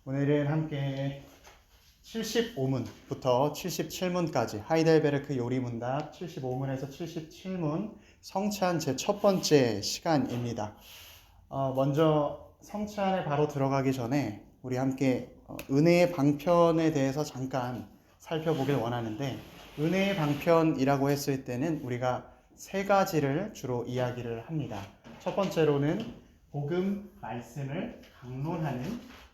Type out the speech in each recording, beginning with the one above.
오늘은 함께 75문부터 77문까지 하이델베르크 요리문답 75문에서 77문 성찬 제 첫 번째 시간입니다. 먼저 성찬에 바로 들어가기 전에 우리 함께 은혜의 방편에 대해서 잠깐 살펴보길 원하는데, 은혜의 방편이라고 했을 때는 우리가 세 가지를 주로 이야기를 합니다. 첫 번째로는 복음 말씀을 강론하는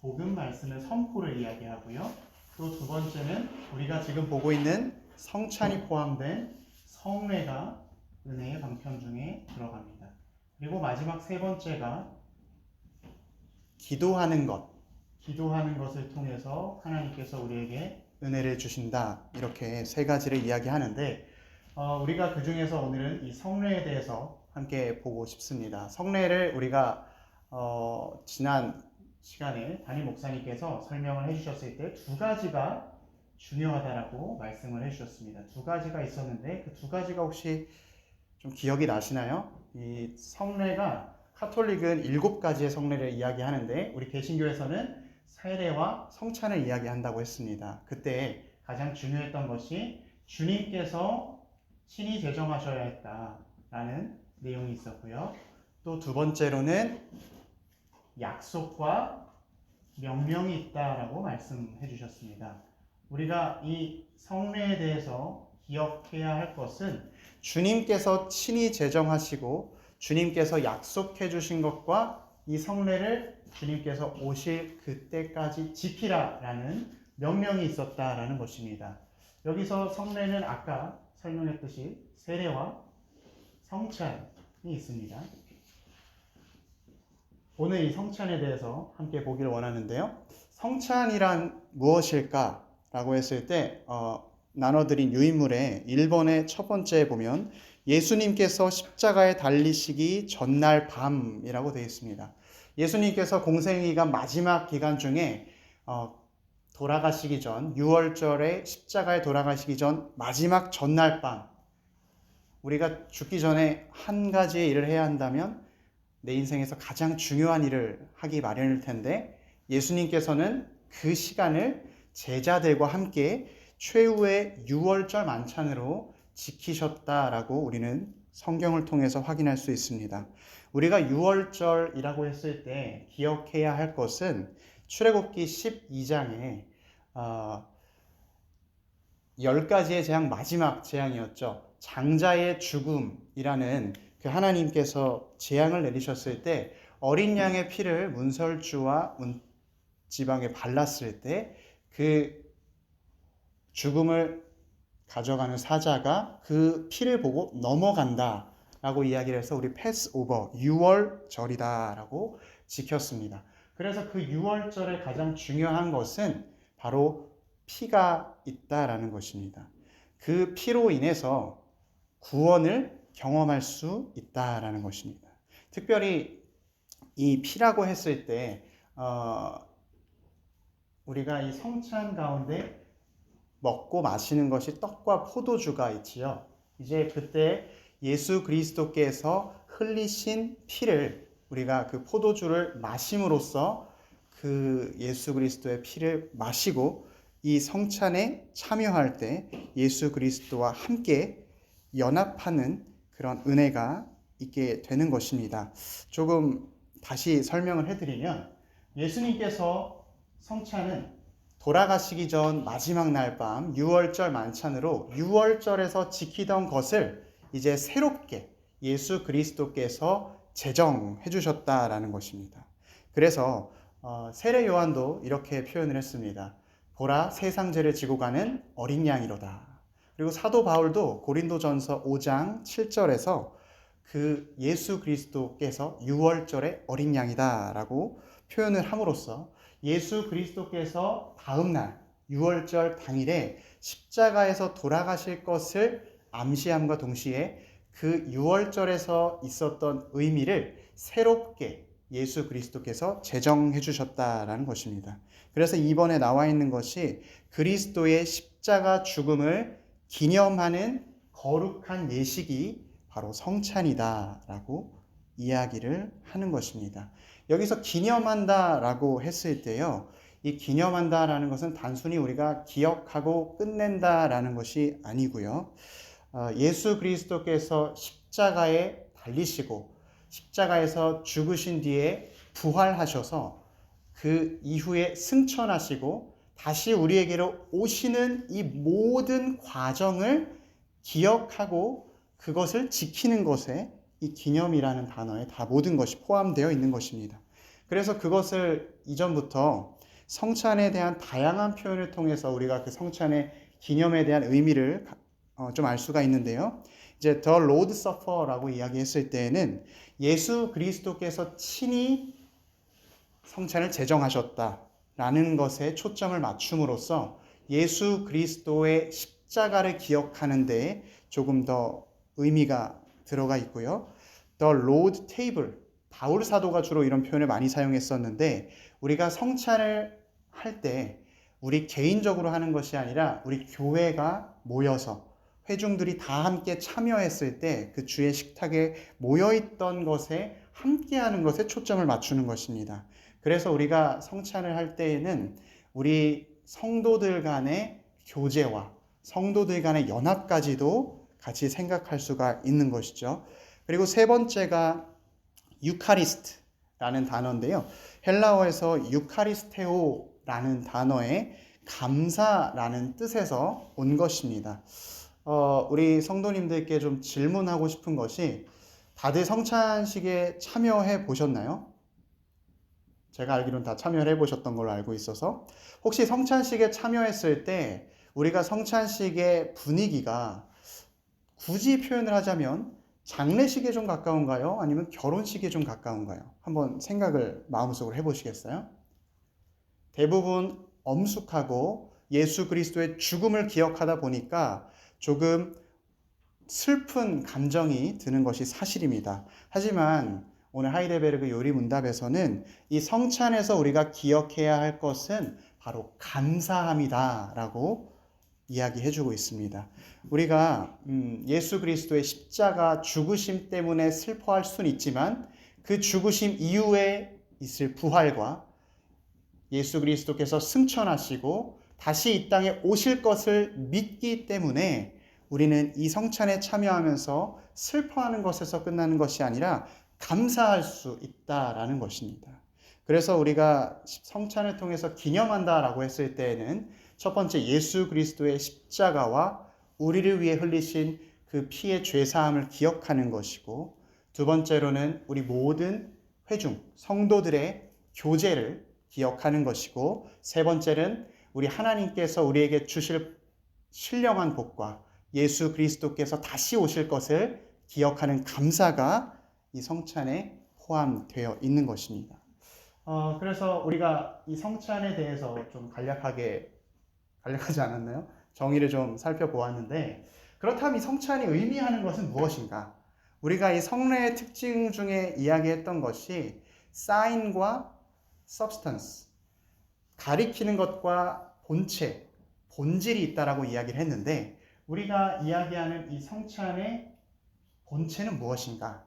복음 말씀을 선포를 이야기하고요. 또 두 번째는 우리가 지금 보고 있는 성찬이 포함된 성례가 은혜의 방편 중에 들어갑니다. 그리고 마지막 세 번째가 기도하는 것을 통해서 하나님께서 우리에게 은혜를 주신다. 이렇게 세 가지를 이야기하는데, 우리가 그 중에서 오늘은 이 성례에 대해서 함께 보고 싶습니다. 성례를 우리가 지난 시간에 담임 목사님께서 설명을 해주셨을 때 두 가지가 중요하다라고 말씀을 해주셨습니다. 두 가지가 있었는데 그 두 가지가 혹시 좀 기억이 나시나요? 이 성례가 카톨릭은 7가지의 성례를 이야기하는데 우리 개신교에서는 세례와 성찬을 이야기한다고 했습니다. 그때 가장 중요했던 것이 주님께서 친히 제정하셔야 했다라는 내용이 있었고요. 또 두 번째로는 약속과 명령이 있다라고 말씀해 주셨습니다. 우리가 이 성례에 대해서 기억해야 할 것은 주님께서 친히 제정하시고 주님께서 약속해 주신 것과 이 성례를 주님께서 오실 그때까지 지키라라는 명령이 있었다라는 것입니다. 여기서 성례는 아까 설명했듯이 세례와 성찬이 있습니다. 오늘 이 성찬에 대해서 함께 보기를 원하는데요. 성찬이란 무엇일까? 라고 했을 때 나눠드린 유인물의 1번의 첫 번째에 보면 예수님께서 십자가에 달리시기 전날 밤이라고 되어 있습니다. 예수님께서 공생기간 마지막 기간 중에 돌아가시기 전 6월절에 십자가에 돌아가시기 전 마지막 전날 밤, 우리가 죽기 전에 한 가지의 일을 해야 한다면 내 인생에서 가장 중요한 일을 하기 마련일 텐데, 예수님께서는 그 시간을 제자들과 함께 최후의 6월절 만찬으로 지키셨다라고 우리는 성경을 통해서 확인할 수 있습니다. 우리가 6월절이라고 했을 때 기억해야 할 것은 출애굽기 12장에 10가지의 재앙 마지막 재앙이었죠. 장자의 죽음이라는 그 하나님께서 재앙을 내리셨을 때 어린 양의 피를 문설주와 문지방에 발랐을 때 그 죽음을 가져가는 사자가 그 피를 보고 넘어간다 라고 이야기를 해서 우리 패스오버 6월절이다 라고 지켰습니다. 그래서 그 6월절의 가장 중요한 것은 바로 피가 있다라는 것입니다. 그 피로 인해서 구원을 경험할 수 있다라는 것입니다. 특별히 이 피라고 했을 때 우리가 이 성찬 가운데 먹고 마시는 것이 떡과 포도주가 있지요. 이제 그때 예수 그리스도께서 흘리신 피를 우리가 그 포도주를 마심으로써 그 예수 그리스도의 피를 마시고 이 성찬에 참여할 때 예수 그리스도와 함께 연합하는 그런 은혜가 있게 되는 것입니다. 조금 다시 설명을 해드리면, 예수님께서 성찬은 돌아가시기 전 마지막 날 밤 6월절 만찬으로 6월절에서 지키던 것을 이제 새롭게 예수 그리스도께서 제정해 주셨다라는 것입니다. 그래서 세례 요한도 이렇게 표현을 했습니다. 보라, 세상 죄를 지고 가는 어린 양이로다. 그리고 사도 바울도 고린도전서 5장 7절에서 그 예수 그리스도께서 6월절의 어린 양이다라고 표현을 함으로써 예수 그리스도께서 다음날 6월절 당일에 십자가에서 돌아가실 것을 암시함과 동시에 그 6월절에서 있었던 의미를 새롭게 예수 그리스도께서 제정해 주셨다라는 것입니다. 그래서 이번에 나와 있는 것이 그리스도의 십자가 죽음을 기념하는 거룩한 예식이 바로 성찬이다라고 이야기를 하는 것입니다. 여기서 기념한다라고 했을 때요. 이 기념한다라는 것은 단순히 우리가 기억하고 끝낸다라는 것이 아니고요. 예수 그리스도께서 십자가에 달리시고 십자가에서 죽으신 뒤에 부활하셔서 그 이후에 승천하시고 다시 우리에게로 오시는 이 모든 과정을 기억하고 그것을 지키는 것에 이 기념이라는 단어에 다 모든 것이 포함되어 있는 것입니다. 그래서 그것을 이전부터 성찬에 대한 다양한 표현을 통해서 우리가 그 성찬의 기념에 대한 의미를 좀 알 수가 있는데요. 이제 The Lord Supper라고 이야기했을 때에는 예수 그리스도께서 친히 성찬을 제정하셨다라는 것에 초점을 맞춤으로써 예수 그리스도의 십자가를 기억하는 데에 조금 더 의미가 들어가 있고요. The Lord Table, 바울 사도가 주로 이런 표현을 많이 사용했었는데 우리가 성찬을 할 때 우리 개인적으로 하는 것이 아니라 우리 교회가 모여서 회중들이 다 함께 참여했을 때 그 주의 식탁에 모여있던 것에 함께하는 것에 초점을 맞추는 것입니다. 그래서 우리가 성찬을 할 때에는 우리 성도들 간의 교제와 성도들 간의 연합까지도 같이 생각할 수가 있는 것이죠. 그리고 세 번째가 유카리스트라는 단어인데요. 헬라어에서 유카리스테오라는 단어의 감사라는 뜻에서 온 것입니다. 우리 성도님들께 좀 질문하고 싶은 것이 다들 성찬식에 참여해 보셨나요? 제가 알기로는 다 참여를 해보셨던 걸로 알고 있어서 혹시 성찬식에 참여했을 때 우리가 성찬식의 분위기가 굳이 표현을 하자면 장례식에 좀 가까운가요? 아니면 결혼식에 좀 가까운가요? 한번 생각을 마음속으로 해보시겠어요? 대부분 엄숙하고 예수 그리스도의 죽음을 기억하다 보니까 조금 슬픈 감정이 드는 것이 사실입니다. 하지만 오늘 하이델베르그 요리문답에서는 이 성찬에서 우리가 기억해야 할 것은 바로 감사함이다 라고 이야기해주고 있습니다. 우리가 예수 그리스도의 십자가 죽으심 때문에 슬퍼할 수는 있지만 그 죽으심 이후에 있을 부활과 예수 그리스도께서 승천하시고 다시 이 땅에 오실 것을 믿기 때문에 우리는 이 성찬에 참여하면서 슬퍼하는 것에서 끝나는 것이 아니라 감사할 수 있다라는 것입니다. 그래서 우리가 성찬을 통해서 기념한다라고 했을 때에는 첫 번째 예수 그리스도의 십자가와 우리를 위해 흘리신 그 피의 죄사함을 기억하는 것이고 두 번째로는 우리 모든 회중, 성도들의 교제를 기억하는 것이고 세 번째는 우리 하나님께서 우리에게 주실 신령한 복과 예수 그리스도께서 다시 오실 것을 기억하는 감사가 이 성찬에 포함되어 있는 것입니다. 그래서 우리가 이 성찬에 대해서 좀 간략하지 않았나요? 정의를 좀 살펴보았는데 그렇다면 이 성찬이 의미하는 것은 무엇인가? 우리가 이 성례의 특징 중에 이야기했던 것이 사인과 substance, 가리키는 것과 본체, 본질이 있다라고 이야기를 했는데 우리가 이야기하는 이 성찬의 본체는 무엇인가?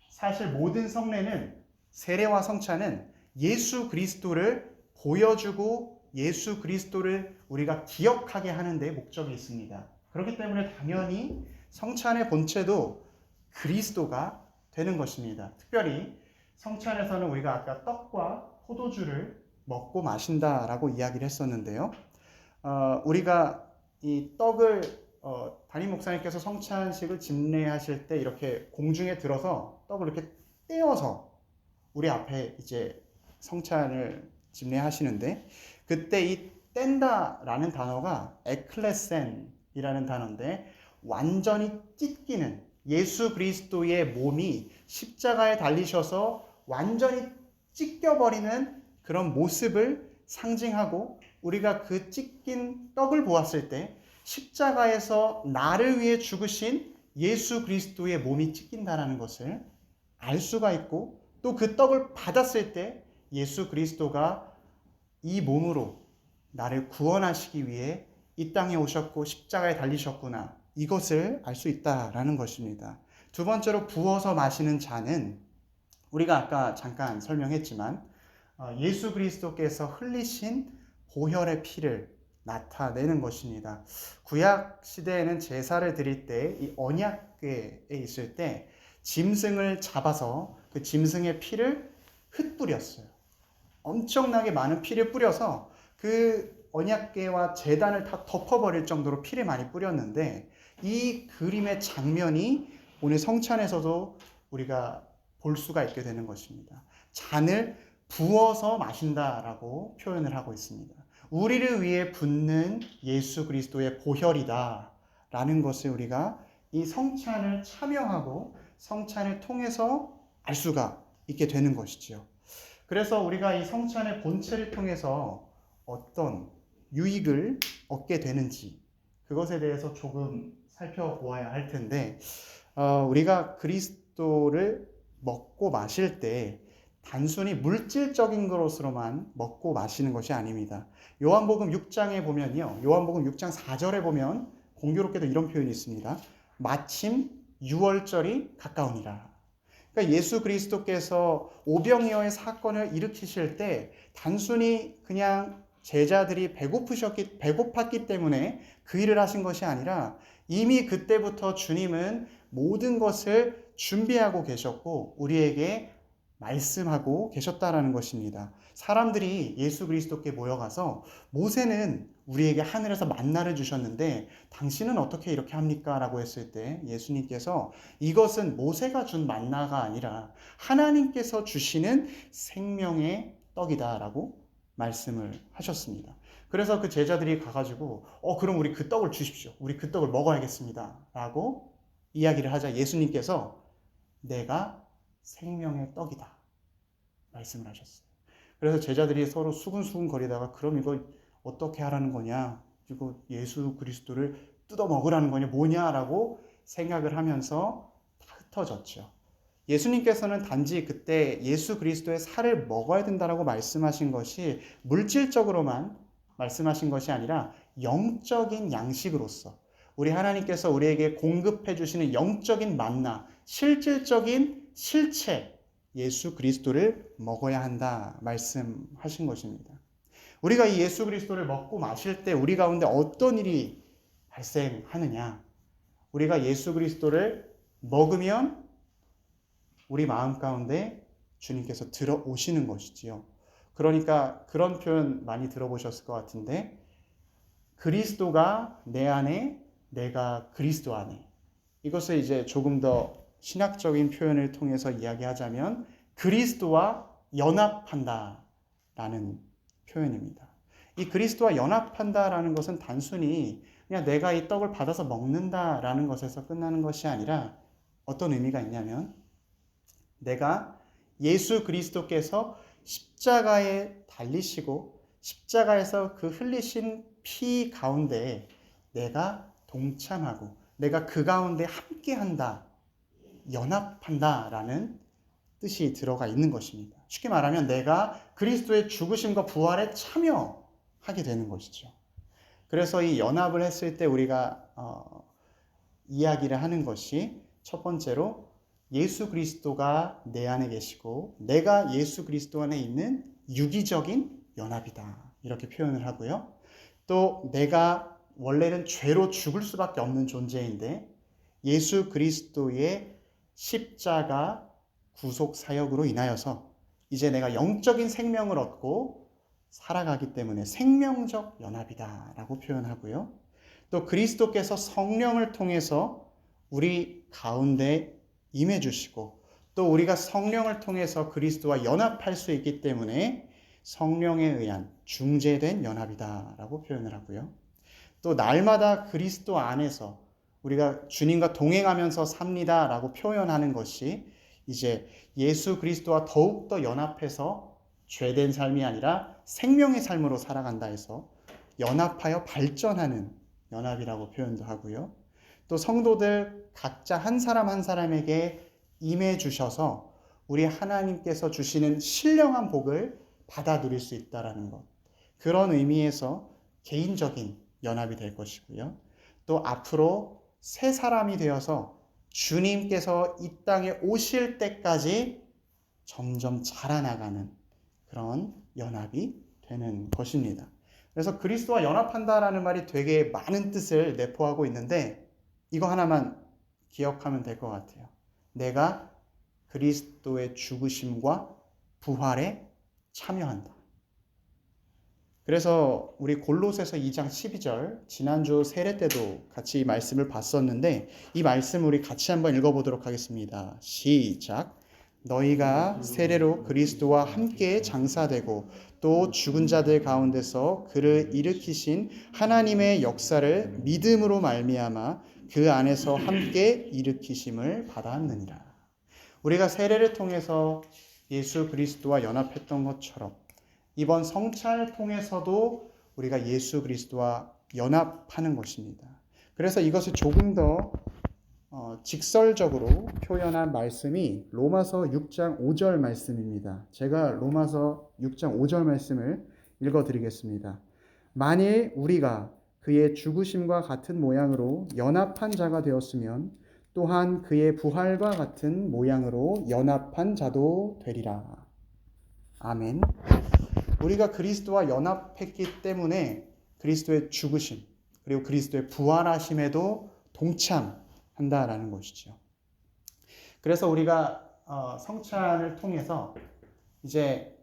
사실 모든 성례는 세례와 성찬은 예수 그리스도를 보여주고 예수 그리스도를 우리가 기억하게 하는 데 목적이 있습니다. 그렇기 때문에 당연히 성찬의 본체도 그리스도가 되는 것입니다. 특별히 성찬에서는 우리가 아까 떡과 포도주를 먹고 마신다라고 이야기를 했었는데요. 우리가 이 떡을 담임 목사님께서 성찬식을 집례하실 때 이렇게 공중에 들어서 떡을 이렇게 떼어서 우리 앞에 이제 성찬을 집례하시는데 그때 이 뗀다라는 단어가 에클레센이라는 단어인데 완전히 찢기는 예수 그리스도의 몸이 십자가에 달리셔서 완전히 찢겨버리는 그런 모습을 상징하고 우리가 그 찢긴 떡을 보았을 때 십자가에서 나를 위해 죽으신 예수 그리스도의 몸이 찢긴다라는 것을 알 수가 있고 또 그 떡을 받았을 때 예수 그리스도가 이 몸으로 나를 구원하시기 위해 이 땅에 오셨고 십자가에 달리셨구나 이것을 알 수 있다라는 것입니다. 두 번째로 부어서 마시는 잔은 우리가 아까 잠깐 설명했지만 예수 그리스도께서 흘리신 보혈의 피를 나타내는 것입니다. 구약 시대에는 제사를 드릴 때 이 언약궤에 있을 때 짐승을 잡아서 그 짐승의 피를 흩뿌렸어요. 엄청나게 많은 피를 뿌려서 그 언약궤와 제단을 다 덮어버릴 정도로 피를 많이 뿌렸는데, 이 그림의 장면이 오늘 성찬에서도 우리가 볼 수가 있게 되는 것입니다. 잔을 부어서 마신다라고 표현을 하고 있습니다. 우리를 위해 붓는 예수 그리스도의 보혈이다 라는 것을 우리가 이 성찬을 참여하고 성찬을 통해서 알 수가 있게 되는 것이지요. 그래서 우리가 이 성찬의 본체를 통해서 어떤 유익을 얻게 되는지 그것에 대해서 조금 살펴보아야 할 텐데, 우리가 그리스도를 먹고 마실 때 단순히 물질적인 것으로만 먹고 마시는 것이 아닙니다. 요한복음 6장에 보면요, 요한복음 6장 4절에 보면 공교롭게도 이런 표현이 있습니다. 마침 유월절이 가까우니라. 그러니까 예수 그리스도께서 오병이어의 사건을 일으키실 때 단순히 그냥 제자들이 배고팠기 때문에 그 일을 하신 것이 아니라 이미 그때부터 주님은 모든 것을 준비하고 계셨고 우리에게 말씀하고 계셨다라는 것입니다. 사람들이 예수 그리스도께 모여가서 모세는 우리에게 하늘에서 만나를 주셨는데 당신은 어떻게 이렇게 합니까? 라고 했을 때 예수님께서 이것은 모세가 준 만나가 아니라 하나님께서 주시는 생명의 떡이다 라고 말씀을 하셨습니다. 그래서 그 제자들이 가가지고 그럼 우리 그 떡을 주십시오. 우리 그 떡을 먹어야겠습니다 라고 이야기를 하자 예수님께서 내가 생명의 떡이다 말씀을 하셨어요. 그래서 제자들이 서로 수근수근 거리다가 그럼 이거 어떻게 하라는 거냐, 이거 예수 그리스도를 뜯어 먹으라는 거냐, 뭐냐라고 생각을 하면서 다 흩어졌죠. 예수님께서는 단지 그때 예수 그리스도의 살을 먹어야 된다라고 말씀하신 것이 물질적으로만 말씀하신 것이 아니라 영적인 양식으로서 우리 하나님께서 우리에게 공급해 주시는 영적인 만나, 실질적인 실체 예수 그리스도를 먹어야 한다 말씀하신 것입니다. 우리가 이 예수 그리스도를 먹고 마실 때 우리 가운데 어떤 일이 발생하느냐, 우리가 예수 그리스도를 먹으면 우리 마음 가운데 주님께서 들어오시는 것이지요. 그러니까 그런 표현 많이 들어보셨을 것 같은데, 그리스도가 내 안에, 내가 그리스도 안에. 이것을 이제 조금 더 신학적인 표현을 통해서 이야기하자면 그리스도와 연합한다 라는 표현입니다. 이 그리스도와 연합한다 라는 것은 단순히 그냥 내가 이 떡을 받아서 먹는다 라는 것에서 끝나는 것이 아니라 어떤 의미가 있냐면 내가 예수 그리스도께서 십자가에 달리시고 십자가에서 그 흘리신 피 가운데 내가 동참하고 내가 그 가운데 함께한다, 연합한다라는 뜻이 들어가 있는 것입니다. 쉽게 말하면 내가 그리스도의 죽으심과 부활에 참여하게 되는 것이죠. 그래서 이 연합을 했을 때 우리가 이야기를 하는 것이 첫 번째로 예수 그리스도가 내 안에 계시고 내가 예수 그리스도 안에 있는 유기적인 연합이다 이렇게 표현을 하고요. 또 내가 원래는 죄로 죽을 수밖에 없는 존재인데 예수 그리스도의 십자가 구속 사역으로 인하여서 이제 내가 영적인 생명을 얻고 살아가기 때문에 생명적 연합이다 라고 표현하고요. 또 그리스도께서 성령을 통해서 우리 가운데 임해 주시고 또 우리가 성령을 통해서 그리스도와 연합할 수 있기 때문에 성령에 의한 중재된 연합이다 라고 표현을 하고요. 또 날마다 그리스도 안에서 우리가 주님과 동행하면서 삽니다 라고 표현하는 것이 이제 예수 그리스도와 더욱더 연합해서 죄된 삶이 아니라 생명의 삶으로 살아간다 해서 연합하여 발전하는 연합이라고 표현도 하고요. 또 성도들 각자 한 사람 한 사람에게 임해 주셔서 우리 하나님께서 주시는 신령한 복을 받아 누릴 수 있다는 것, 그런 의미에서 개인적인 연합이 될 것이고요. 또 앞으로 새 사람이 되어서 주님께서 이 땅에 오실 때까지 점점 자라나가는 그런 연합이 되는 것입니다. 그래서 그리스도와 연합한다라는 말이 되게 많은 뜻을 내포하고 있는데 이거 하나만 기억하면 될 것 같아요. 내가 그리스도의 죽으심과 부활에 참여한다. 그래서 우리 골로새서 2장 12절 지난주 세례 때도 같이 이 말씀을 봤었는데 이 말씀 우리 같이 한번 읽어보도록 하겠습니다. 시작. 너희가 세례로 그리스도와 함께 장사되고 또 죽은 자들 가운데서 그를 일으키신 하나님의 역사를 믿음으로 말미암아 그 안에서 함께 일으키심을 받았느니라. 우리가 세례를 통해서 예수 그리스도와 연합했던 것처럼 이번 성찬을 통해서도 우리가 예수 그리스도와 연합하는 것입니다. 그래서 이것을 조금 더 직설적으로 표현한 말씀이 로마서 6장 5절 말씀입니다. 제가 로마서 6장 5절 말씀을 읽어드리겠습니다. 만일 우리가 그의 죽으심과 같은 모양으로 연합한 자가 되었으면 또한 그의 부활과 같은 모양으로 연합한 자도 되리라. 아멘. 우리가 그리스도와 연합했기 때문에 그리스도의 죽으심 그리고 그리스도의 부활하심에도 동참한다라는 것이죠. 그래서 우리가 성찬을 통해서 이제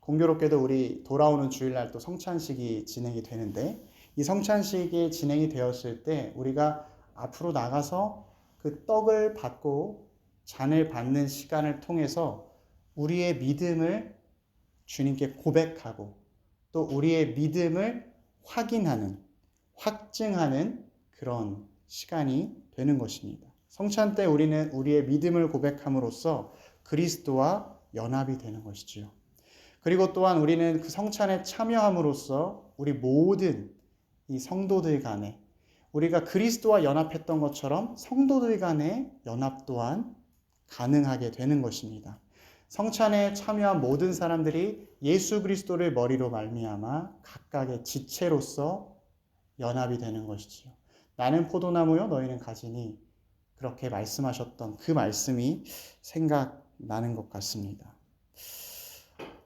공교롭게도 우리 돌아오는 주일날 또 성찬식이 진행이 되는데 이 성찬식이 진행이 되었을 때 우리가 앞으로 나가서 그 떡을 받고 잔을 받는 시간을 통해서 우리의 믿음을 주님께 고백하고 또 우리의 믿음을 확인하는, 확증하는 그런 시간이 되는 것입니다. 성찬 때 우리는 우리의 믿음을 고백함으로써 그리스도와 연합이 되는 것이지요. 그리고 또한 우리는 그 성찬에 참여함으로써 우리 모든 이 성도들 간에 우리가 그리스도와 연합했던 것처럼 성도들 간의 연합 또한 가능하게 되는 것입니다. 성찬에 참여한 모든 사람들이 예수 그리스도를 머리로 말미암아 각각의 지체로서 연합이 되는 것이지요. 나는 포도나무요 너희는 가지니 그렇게 말씀하셨던 그 말씀이 생각나는 것 같습니다.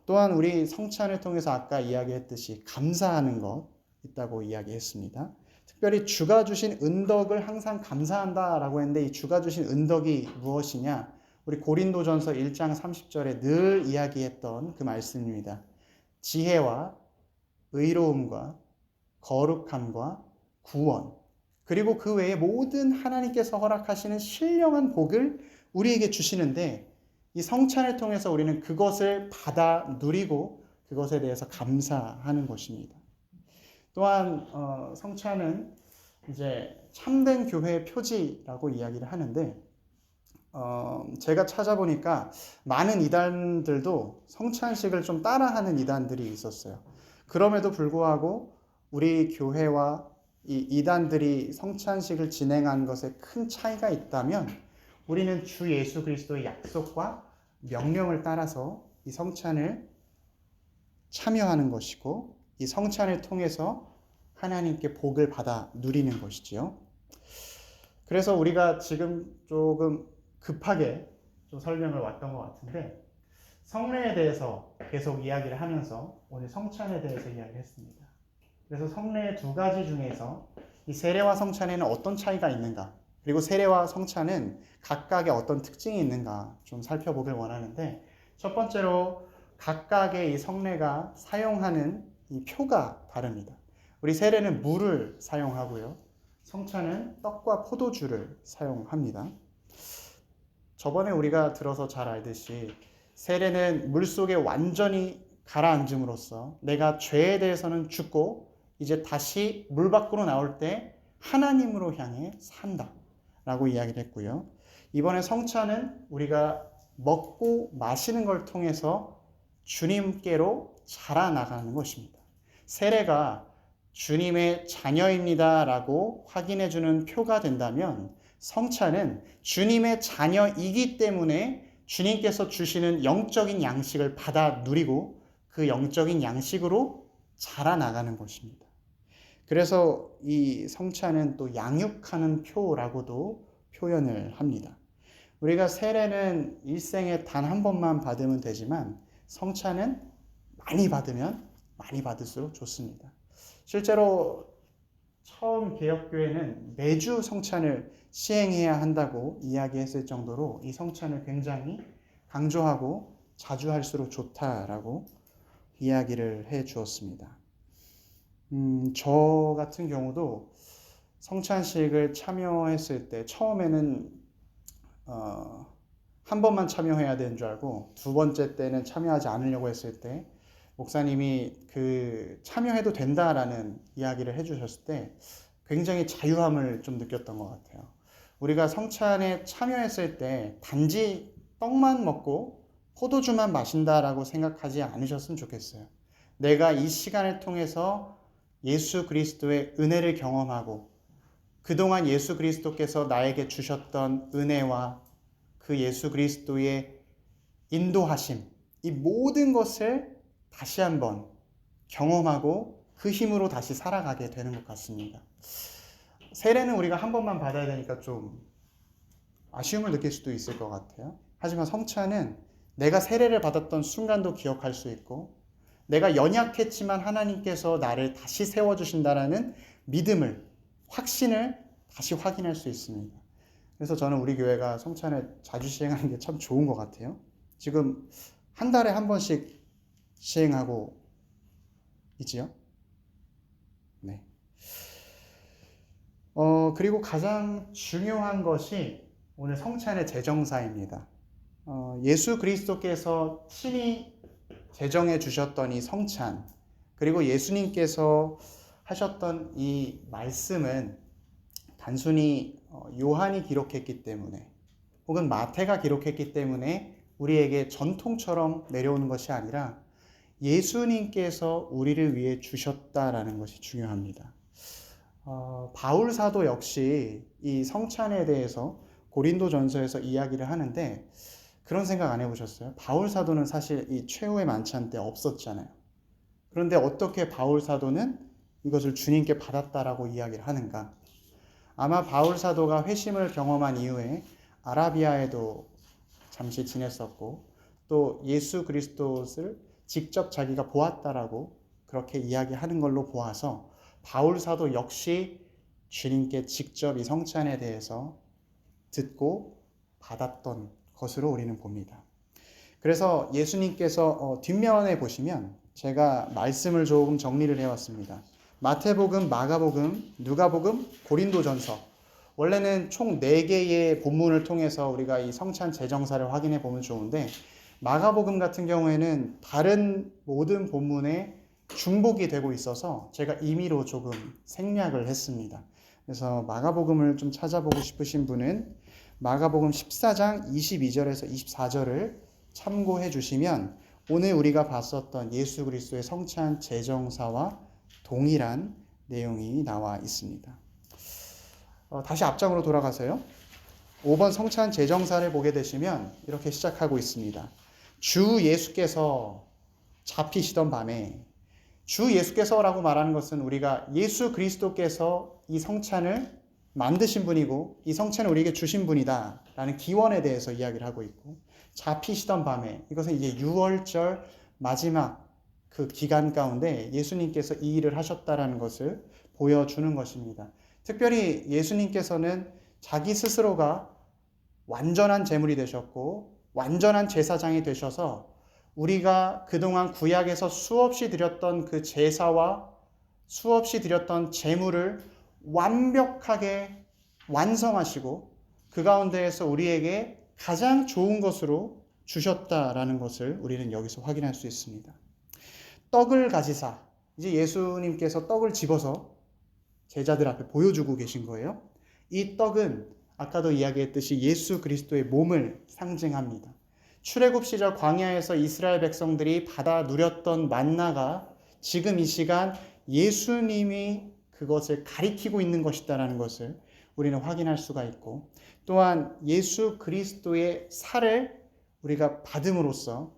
또한 우리 성찬을 통해서 아까 이야기했듯이 감사하는 것 있다고 이야기했습니다. 특별히 주가 주신 은덕을 항상 감사한다라고 했는데 이 주가 주신 은덕이 무엇이냐? 우리 고린도전서 1장 30절에 늘 이야기했던 그 말씀입니다. 지혜와 의로움과 거룩함과 구원 그리고 그 외에 모든 하나님께서 허락하시는 신령한 복을 우리에게 주시는데 이 성찬을 통해서 우리는 그것을 받아 누리고 그것에 대해서 감사하는 것입니다. 또한 성찬은 이제 참된 교회의 표지라고 이야기를 하는데 제가 찾아보니까 많은 이단들도 성찬식을 좀 따라하는 이단들이 있었어요. 그럼에도 불구하고 우리 교회와 이 이단들이 성찬식을 진행한 것에 큰 차이가 있다면 우리는 주 예수 그리스도의 약속과 명령을 따라서 이 성찬을 참여하는 것이고 이 성찬을 통해서 하나님께 복을 받아 누리는 것이지요. 그래서 우리가 지금 조금 급하게 좀 설명을 왔던 것 같은데 성례에 대해서 계속 이야기를 하면서 오늘 성찬에 대해서 이야기했습니다. 그래서 성례의 두 가지 중에서 이 세례와 성찬에는 어떤 차이가 있는가 그리고 세례와 성찬은 각각의 어떤 특징이 있는가 좀 살펴보길 원하는데 첫 번째로 각각의 이 성례가 사용하는 이 표가 다릅니다. 우리 세례는 물을 사용하고요. 성찬은 떡과 포도주를 사용합니다. 저번에 우리가 들어서 잘 알듯이 세례는 물속에 완전히 가라앉음으로써 내가 죄에 대해서는 죽고 이제 다시 물 밖으로 나올 때 하나님으로 향해 산다 라고 이야기를 했고요. 이번에 성찬은 우리가 먹고 마시는 걸 통해서 주님께로 자라나가는 것입니다. 세례가 주님의 자녀입니다 라고 확인해주는 표가 된다면 성찬은 주님의 자녀이기 때문에 주님께서 주시는 영적인 양식을 받아 누리고 그 영적인 양식으로 자라나가는 것입니다. 그래서 이 성찬은 또 양육하는 표라고도 표현을 합니다. 우리가 세례는 일생에 단 한 번만 받으면 되지만 성찬은 많이 받으면 많이 받을수록 좋습니다. 실제로 처음 개혁교회는 매주 성찬을 시행해야 한다고 이야기했을 정도로 이 성찬을 굉장히 강조하고 자주 할수록 좋다라고 이야기를 해 주었습니다. 저 같은 경우도 성찬식을 참여했을 때 처음에는 한 번만 참여해야 되는 줄 알고 두 번째 때는 참여하지 않으려고 했을 때 목사님이 참여해도 된다라는 이야기를 해주셨을 때 굉장히 자유함을 좀 느꼈던 것 같아요. 우리가 성찬에 참여했을 때 단지 떡만 먹고 포도주만 마신다라고 생각하지 않으셨으면 좋겠어요. 내가 이 시간을 통해서 예수 그리스도의 은혜를 경험하고 그동안 예수 그리스도께서 나에게 주셨던 은혜와 그 예수 그리스도의 인도하심, 이 모든 것을 다시 한번 경험하고 그 힘으로 다시 살아가게 되는 것 같습니다. 세례는 우리가 한 번만 받아야 되니까 좀 아쉬움을 느낄 수도 있을 것 같아요. 하지만 성찬은 내가 세례를 받았던 순간도 기억할 수 있고 내가 연약했지만 하나님께서 나를 다시 세워주신다라는 믿음을, 확신을 다시 확인할 수 있습니다. 그래서 저는 우리 교회가 성찬을 자주 시행하는 게 참 좋은 것 같아요. 지금 한 달에 한 번씩 시행하고 있지요. 네. 그리고 가장 중요한 것이 오늘 성찬의 제정사입니다. 예수 그리스도께서 친히 제정해 주셨던 이 성찬, 그리고 예수님께서 하셨던 이 말씀은 단순히 요한이 기록했기 때문에 혹은 마태가 기록했기 때문에 우리에게 전통처럼 내려오는 것이 아니라 예수님께서 우리를 위해 주셨다라는 것이 중요합니다. 바울 사도 역시 이 성찬에 대해서 고린도전서에서 이야기를 하는데 그런 생각 안 해보셨어요? 바울 사도는 사실 이 최후의 만찬 때 없었잖아요. 그런데 어떻게 바울 사도는 이것을 주님께 받았다라고 이야기를 하는가? 아마 바울 사도가 회심을 경험한 이후에 아라비아에도 잠시 지냈었고 또 예수 그리스도를 직접 자기가 보았다라고 그렇게 이야기하는 걸로 보아서 바울 사도 역시 주님께 직접 이 성찬에 대해서 듣고 받았던 것으로 우리는 봅니다. 그래서 예수님께서 뒷면에 보시면 제가 말씀을 조금 정리를 해왔습니다. 마태복음, 마가복음, 누가복음, 고린도전서. 원래는 총 4개의 본문을 통해서 우리가 이 성찬 제정사를 확인해 보면 좋은데 마가복음 같은 경우에는 다른 모든 본문에 중복이 되고 있어서 제가 임의로 조금 생략을 했습니다. 그래서 마가복음을 좀 찾아보고 싶으신 분은 마가복음 14장 22절에서 24절을 참고해 주시면 오늘 우리가 봤었던 예수 그리스도의 성찬 제정사와 동일한 내용이 나와 있습니다. 다시 앞장으로 돌아가서요. 5번 성찬 제정사를 보게 되시면 이렇게 시작하고 있습니다. 주 예수께서 잡히시던 밤에, 주 예수께서라고 말하는 것은 우리가 예수 그리스도께서 이 성찬을 만드신 분이고 이 성찬을 우리에게 주신 분이다 라는 기원에 대해서 이야기를 하고 있고, 잡히시던 밤에, 이것은 이제 유월절 마지막 그 기간 가운데 예수님께서 이 일을 하셨다라는 것을 보여주는 것입니다. 특별히 예수님께서는 자기 스스로가 완전한 제물이 되셨고 완전한 제사장이 되셔서 우리가 그동안 구약에서 수없이 드렸던 그 제사와 수없이 드렸던 제물을 완벽하게 완성하시고 그 가운데에서 우리에게 가장 좋은 것으로 주셨다라는 것을 우리는 여기서 확인할 수 있습니다. 떡을 가지사, 이제 예수님께서 떡을 집어서 제자들 앞에 보여주고 계신 거예요. 이 떡은 아까도 이야기했듯이 예수 그리스도의 몸을 상징합니다. 출애굽 시절 광야에서 이스라엘 백성들이 받아 누렸던 만나가 지금 이 시간 예수님이 그것을 가리키고 있는 것이다라는 것을 우리는 확인할 수가 있고, 또한 예수 그리스도의 살을 우리가 받음으로써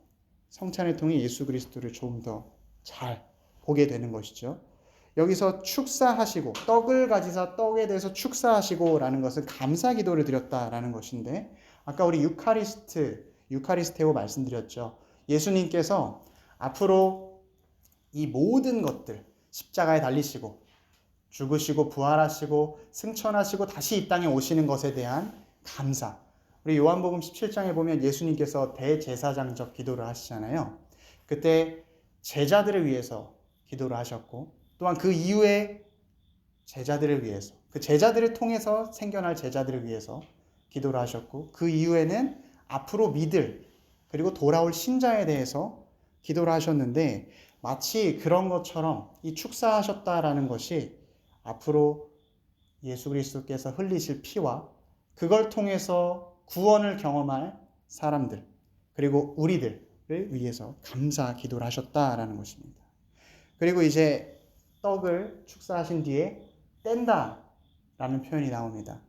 성찬을 통해 예수 그리스도를 좀 더 잘 보게 되는 것이죠. 여기서 축사하시고, 떡을 가지사 떡에 대해서 축사하시고 라는 것은 감사 기도를 드렸다라는 것인데, 아까 우리 유카리스테오 말씀드렸죠. 예수님께서 앞으로 이 모든 것들, 십자가에 달리시고 죽으시고 부활하시고 승천하시고 다시 이 땅에 오시는 것에 대한 감사. 우리 요한복음 17장에 보면 예수님께서 대제사장적 기도를 하시잖아요. 그때 제자들을 위해서 기도를 하셨고, 또한 그 이후에 제자들을 위해서, 그 제자들을 통해서 생겨날 제자들을 위해서 기도를 하셨고, 그 이후에는 앞으로 믿을, 그리고 돌아올 신자에 대해서 기도를 하셨는데, 마치 그런 것처럼 이 축사하셨다라는 것이 앞으로 예수 그리스도께서 흘리실 피와 그걸 통해서 구원을 경험할 사람들, 그리고 우리들을 위해서 감사 기도를 하셨다라는 것입니다. 그리고 이제 떡을 축사하신 뒤에 뗀다라는 표현이 나옵니다.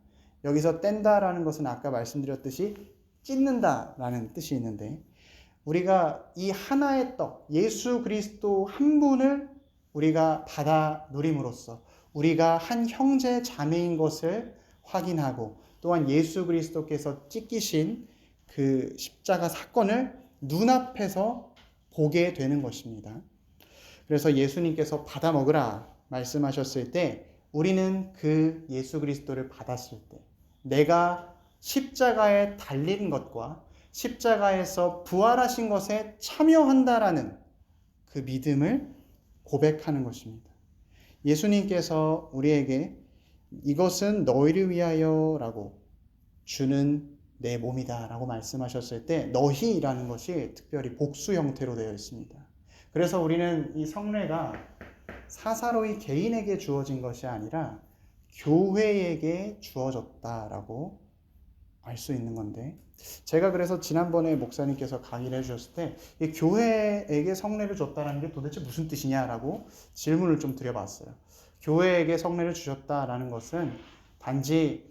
여기서 뗀다라는 것은 아까 말씀드렸듯이 찢는다라는 뜻이 있는데, 우리가 이 하나의 떡, 예수 그리스도 한 분을 우리가 받아 누림으로써 우리가 한 형제 자매인 것을 확인하고, 또한 예수 그리스도께서 찢기신 그 십자가 사건을 눈앞에서 보게 되는 것입니다. 그래서 예수님께서 받아 먹으라 말씀하셨을 때, 우리는 그 예수 그리스도를 받았을 때 내가 십자가에 달린 것과 십자가에서 부활하신 것에 참여한다라는 그 믿음을 고백하는 것입니다. 예수님께서 우리에게 이것은 너희를 위하여 라고 주는 내 몸이다 라고 말씀하셨을 때, 너희라는 것이 특별히 복수 형태로 되어 있습니다. 그래서 우리는 이 성례가 사사로이 개인에게 주어진 것이 아니라 교회에게 주어졌다라고 알 수 있는 건데, 제가 그래서 지난번에 목사님께서 강의를 해주셨을 때 이 교회에게 성례를 줬다는 게 도대체 무슨 뜻이냐라고 질문을 좀 드려봤어요. 교회에게 성례를 주셨다라는 것은 단지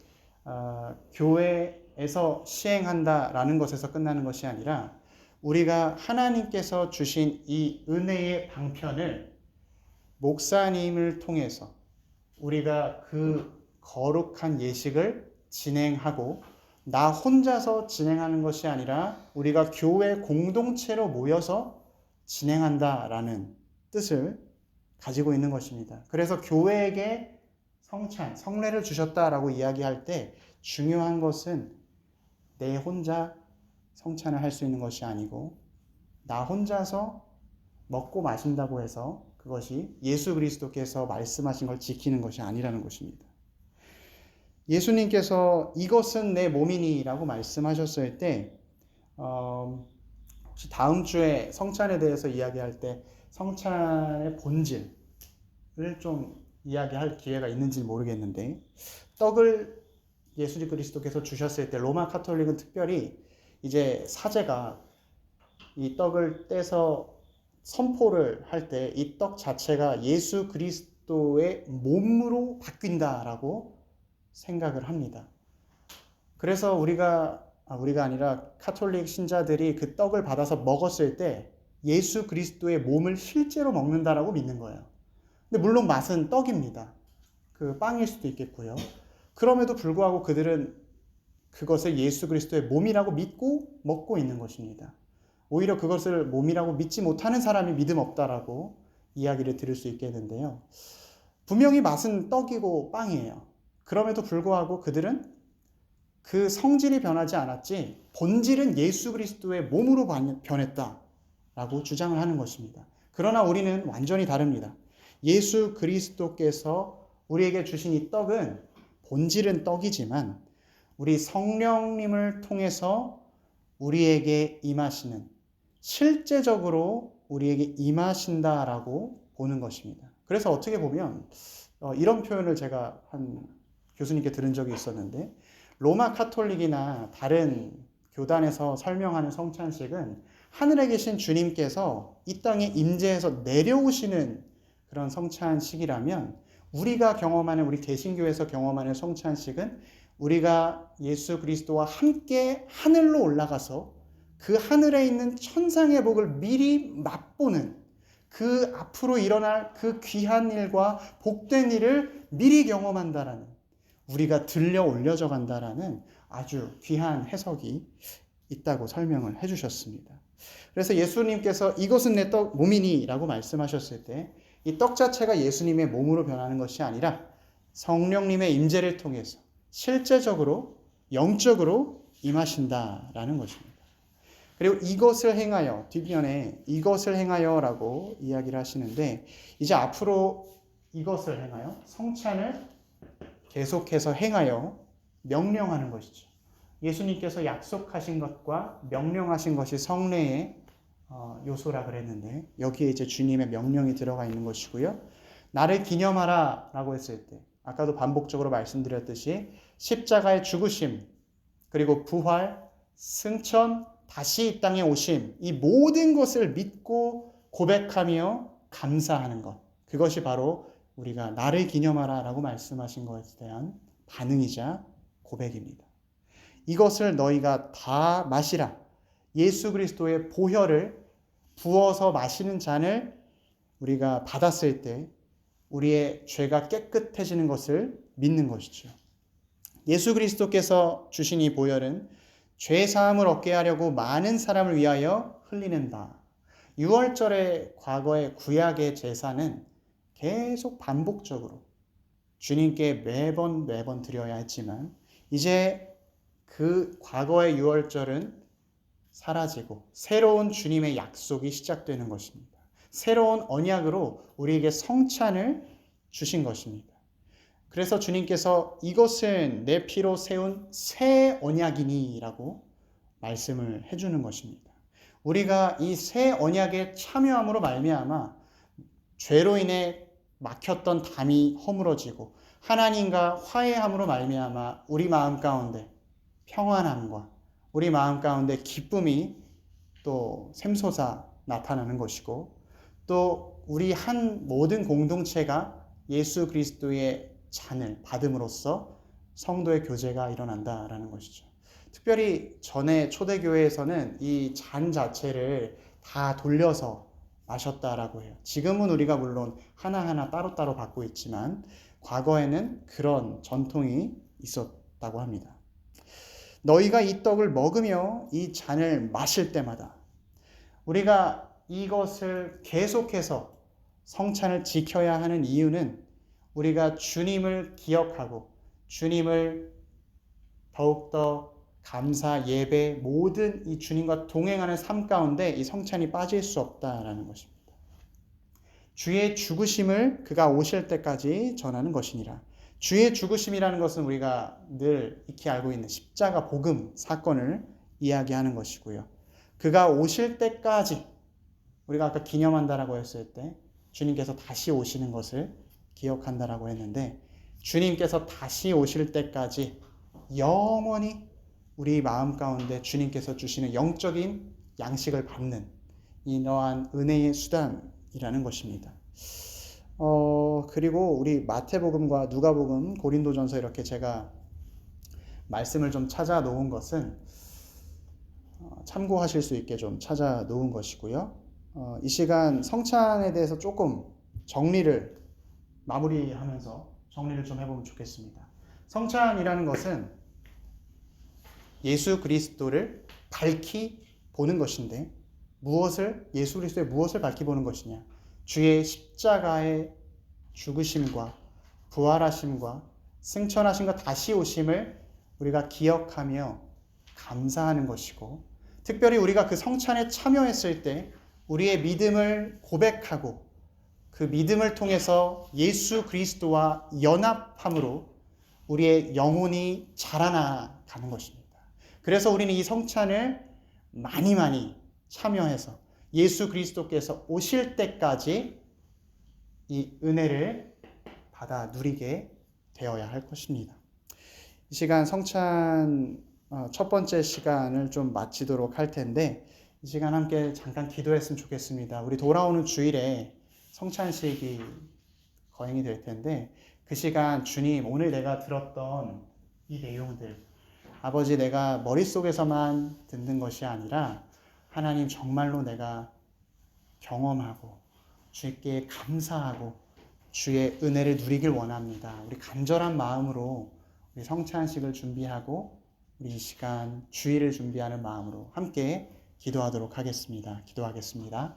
교회에서 시행한다라는 것에서 끝나는 것이 아니라, 우리가 하나님께서 주신 이 은혜의 방편을 목사님을 통해서 우리가 그 거룩한 예식을 진행하고, 나 혼자서 진행하는 것이 아니라 우리가 교회 공동체로 모여서 진행한다라는 뜻을 가지고 있는 것입니다. 그래서 교회에게 성례를 주셨다라고 이야기할 때 중요한 것은 내 혼자 성찬을 할 수 있는 것이 아니고, 나 혼자서 먹고 마신다고 해서 그것이 예수 그리스도께서 말씀하신 걸 지키는 것이 아니라는 것입니다. 예수님께서 이것은 내 몸이니 라고 말씀하셨을 때, 혹시 다음 주에 성찬에 대해서 이야기할 때 성찬의 본질을 좀 이야기할 기회가 있는지 모르겠는데, 떡을 예수 그리스도께서 주셨을 때 로마 카톨릭은 특별히 이제 사제가 이 떡을 떼서 선포를 할 때 이 떡 자체가 예수 그리스도의 몸으로 바뀐다라고 생각을 합니다. 그래서 우리가 아니라 카톨릭 신자들이 그 떡을 받아서 먹었을 때 예수 그리스도의 몸을 실제로 먹는다라고 믿는 거예요. 근데 물론 맛은 떡입니다. 그 빵일 수도 있겠고요. 그럼에도 불구하고 그들은 그것을 예수 그리스도의 몸이라고 믿고 먹고 있는 것입니다. 오히려 그것을 몸이라고 믿지 못하는 사람이 믿음 없다라고 이야기를 들을 수 있겠는데요. 분명히 맛은 떡이고 빵이에요. 그럼에도 불구하고 그들은 그 성질이 변하지 않았지 본질은 예수 그리스도의 몸으로 변했다라고 주장을 하는 것입니다. 그러나 우리는 완전히 다릅니다. 예수 그리스도께서 우리에게 주신 이 떡은 본질은 떡이지만 우리 성령님을 통해서 우리에게 임하시는, 실제적으로 우리에게 임하신다라고 보는 것입니다. 그래서 어떻게 보면 이런 표현을 제가 한 교수님께 들은 적이 있었는데, 로마 카톨릭이나 다른 교단에서 설명하는 성찬식은 하늘에 계신 주님께서 이 땅에 임재해서 내려오시는 그런 성찬식이라면, 우리가 경험하는, 우리 개신교에서 경험하는 성찬식은 우리가 예수 그리스도와 함께 하늘로 올라가서 그 하늘에 있는 천상의 복을 미리 맛보는, 그 앞으로 일어날 그 귀한 일과 복된 일을 미리 경험한다라는, 우리가 들려 올려져 간다라는 아주 귀한 해석이 있다고 설명을 해주셨습니다. 그래서 예수님께서 이것은 내 몸이니 라고 말씀하셨을 때 이 떡 자체가 예수님의 몸으로 변하는 것이 아니라 성령님의 임재를 통해서 실제적으로 영적으로 임하신다라는 것입니다. 그리고 이것을 행하여, 뒷면에 이것을 행하여라고 이야기를 하시는데 이제 앞으로 이것을 행하여 성찬을 계속해서 행하여 명령하는 것이죠. 예수님께서 약속하신 것과 명령하신 것이 성례의 요소라 그랬는데 여기에 이제 주님의 명령이 들어가 있는 것이고요. 나를 기념하라 라고 했을 때 아까도 반복적으로 말씀드렸듯이 십자가의 죽으심 그리고 부활, 승천, 다시 이 땅에 오심 이 모든 것을 믿고 고백하며 감사하는 것 그것이 바로 우리가 나를 기념하라 라고 말씀하신 것에 대한 반응이자 고백입니다. 이것을 너희가 다 마시라. 예수 그리스도의 보혈을 부어서 마시는 잔을 우리가 받았을 때 우리의 죄가 깨끗해지는 것을 믿는 것이죠. 예수 그리스도께서 주신 이 보혈은 죄 사함을 얻게 하려고 많은 사람을 위하여 흘리는 바. 유월절의 과거의 구약의 제사는 계속 반복적으로 주님께 매번 드려야 했지만 이제 그 과거의 유월절은 사라지고 새로운 주님의 약속이 시작되는 것입니다. 새로운 언약으로 우리에게 성찬을 주신 것입니다. 그래서 주님께서 이것은 내 피로 세운 새 언약이니 라고 말씀을 해주는 것입니다. 우리가 이 새 언약에 참여함으로 말미암아 죄로 인해 막혔던 담이 허물어지고 하나님과 화해함으로 말미암아 우리 마음 가운데 평안함과 우리 마음 가운데 기쁨이 또 샘솟아 나타나는 것이고 또 우리 한 모든 공동체가 예수 그리스도의 잔을 받음으로써 성도의 교제가 일어난다라는 것이죠. 특별히 전에 초대교회에서는 이 잔 자체를 다 돌려서 마셨다라고 해요. 지금은 우리가 물론 하나하나 따로따로 받고 있지만 과거에는 그런 전통이 있었다고 합니다. 너희가 이 떡을 먹으며 이 잔을 마실 때마다 우리가 이것을 계속해서 성찬을 지켜야 하는 이유는 우리가 주님을 기억하고 주님을 더욱더 감사, 예배, 모든 이 주님과 동행하는 삶 가운데 이 성찬이 빠질 수 없다라는 것입니다. 주의 죽으심을 그가 오실 때까지 전하는 것이니라. 주의 죽으심이라는 것은 우리가 늘 익히 알고 있는 십자가 복음 사건을 이야기하는 것이고요. 그가 오실 때까지 우리가 아까 기념한다라고 했을 때 주님께서 다시 오시는 것을 기억한다라고 했는데 주님께서 다시 오실 때까지 영원히 우리 마음 가운데 주님께서 주시는 영적인 양식을 받는 이러한 은혜의 수단이라는 것입니다. 그리고 우리 마태복음과 누가복음, 고린도전서 이렇게 제가 말씀을 좀 찾아 놓은 것은 참고하실 수 있게 좀 찾아 놓은 것이고요. 이 시간 성찬에 대해서 조금 정리를 마무리하면서 정리를 좀 해보면 좋겠습니다. 성찬이라는 것은 예수 그리스도를 밝히 보는 것인데 예수 그리스도의 무엇을 밝히 보는 것이냐? 주의 십자가의 죽으심과 부활하심과 승천하심과 다시 오심을 우리가 기억하며 감사하는 것이고 특별히 우리가 그 성찬에 참여했을 때 우리의 믿음을 고백하고 그 믿음을 통해서 예수 그리스도와 연합함으로 우리의 영혼이 자라나가는 것입니다. 그래서 우리는 이 성찬을 많이 참여해서 예수 그리스도께서 오실 때까지 이 은혜를 받아 누리게 되어야 할 것입니다. 이 시간 성찬 첫 번째 시간을 좀 마치도록 할 텐데 이 시간 함께 잠깐 기도했으면 좋겠습니다. 우리 돌아오는 주일에 성찬식이 거행이 될 텐데 그 시간 주님 오늘 내가 들었던 이 내용들 아버지 내가 머릿속에서만 듣는 것이 아니라 하나님 정말로 내가 경험하고 주께 감사하고 주의 은혜를 누리길 원합니다. 우리 간절한 마음으로 우리 성찬식을 준비하고 우리 이 시간 주일을 준비하는 마음으로 함께 기도하도록 하겠습니다. 기도하겠습니다.